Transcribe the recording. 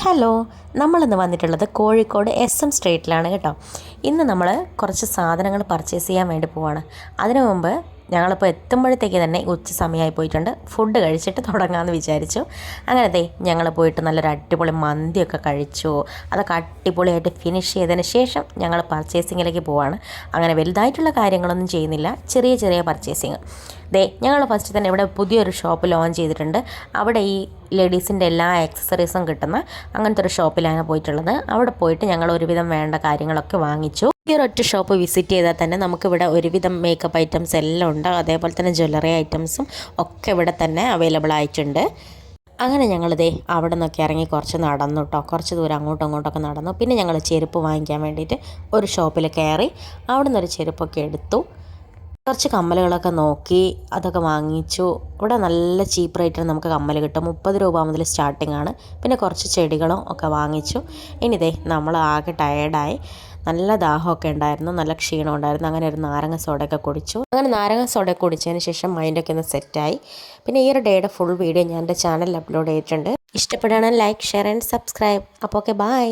Hello, നമ്മളിന്ന് വന്നിട്ടുള്ളത് Kozhikode SM സ്ട്രീറ്റിലാണ് കേട്ടോ. ഇന്ന് നമ്മൾ കുറച്ച് സാധനങ്ങൾ പർച്ചേസ് ചെയ്യാൻ വേണ്ടി പോവാണ്. അതിനു മുമ്പ് ഞങ്ങളിപ്പോൾ എത്തുമ്പോഴത്തേക്ക് തന്നെ ഉച്ച സമയമായി പോയിട്ടുണ്ട്. ഫുഡ് കഴിച്ചിട്ട് തുടങ്ങാമെന്ന് വിചാരിച്ചു. അങ്ങനത്തെ ഞങ്ങൾ പോയിട്ട് നല്ലൊരു അടിപൊളി മന്തിയൊക്കെ കഴിച്ചു. അതൊക്കെ അടിപൊളിയായിട്ട് ഫിനിഷ് ചെയ്തതിന് ശേഷം ഞങ്ങൾ പർച്ചേസിങ്ങിലേക്ക് പോവാണ്. അങ്ങനെ വലുതായിട്ടുള്ള കാര്യങ്ങളൊന്നും ചെയ്യുന്നില്ല, ചെറിയ ചെറിയ പർച്ചേസിങ്. ഞങ്ങൾ ഫസ്റ്റ് തന്നെ ഇവിടെ പുതിയൊരു ഷോപ്പ് ലോഞ്ച് ചെയ്തിട്ടുണ്ട്. അവിടെ ഈ ലേഡീസിൻ്റെ എല്ലാ ആക്സസറീസും കിട്ടുന്ന അങ്ങനത്തെ ഒരു ഷോപ്പിലാണ് പോയിട്ടുള്ളത്. അവിടെ പോയിട്ട് ഞങ്ങൾ ഒരുവിധം വേണ്ട കാര്യങ്ങളൊക്കെ വാങ്ങിച്ചു. ഈ ഒരൊറ്റ ഷോപ്പ് വിസിറ്റ് ചെയ്താൽ തന്നെ നമുക്കിവിടെ ഒരുവിധം മേക്കപ്പ് ഐറ്റംസ് എല്ലാം ഉണ്ട്. അതേപോലെ തന്നെ ജ്വല്ലറി ഐറ്റംസും ഒക്കെ ഇവിടെ തന്നെ അവൈലബിൾ ആയിട്ടുണ്ട്. അങ്ങനെ ഞങ്ങളിതേ അവിടെ നിന്നൊക്കെ ഇറങ്ങി കുറച്ച് നടന്നു കേട്ടോ. കുറച്ച് ദൂരം അങ്ങോട്ടും ഇങ്ങോട്ടൊക്കെ നടന്നു. പിന്നെ ഞങ്ങൾ ചെരുപ്പ് വാങ്ങിക്കാൻ വേണ്ടിയിട്ട് ഒരു ഷോപ്പിൽ കയറി അവിടെ നിന്നൊരു ചെരുപ്പൊക്കെ എടുത്തു. കുറച്ച് കമ്മലുകളൊക്കെ നോക്കി അതൊക്കെ വാങ്ങിച്ചു. ഇവിടെ നല്ല ചീപ്പ് റേറ്റിന് നമുക്ക് കമ്മൽ കിട്ടും. 30 രൂപ മുതൽ സ്റ്റാർട്ടിംഗ് ആണ്. പിന്നെ കുറച്ച് ചെടികളും ഒക്കെ വാങ്ങിച്ചു. ഇനിതേ നമ്മൾ ആകെ ടയേർഡായി, നല്ല ദാഹമൊക്കെ ഉണ്ടായിരുന്നു, നല്ല ക്ഷീണം ഉണ്ടായിരുന്നു. അങ്ങനെ ഒരു നാരങ്ങ സോഡയൊക്കെ കുടിച്ചു. അങ്ങനെ നാരങ്ങ സോഡ കുടിച്ചതിന് ശേഷം മൈൻഡൊക്കെ ഒന്ന് സെറ്റായി. പിന്നെ ഈ ഒരു ഡേയുടെ ഫുൾ വീഡിയോ ഞാൻ എൻ്റെ ചാനലിൽ അപ്ലോഡ് ചെയ്തിട്ടുണ്ട്. ഇഷ്ടപ്പെടുകയാണെങ്കിൽ ലൈക്ക്, ഷെയർ ആൻഡ് സബ്സ്ക്രൈബ്. അപ്പോൾ ഓക്കെ, ബൈ.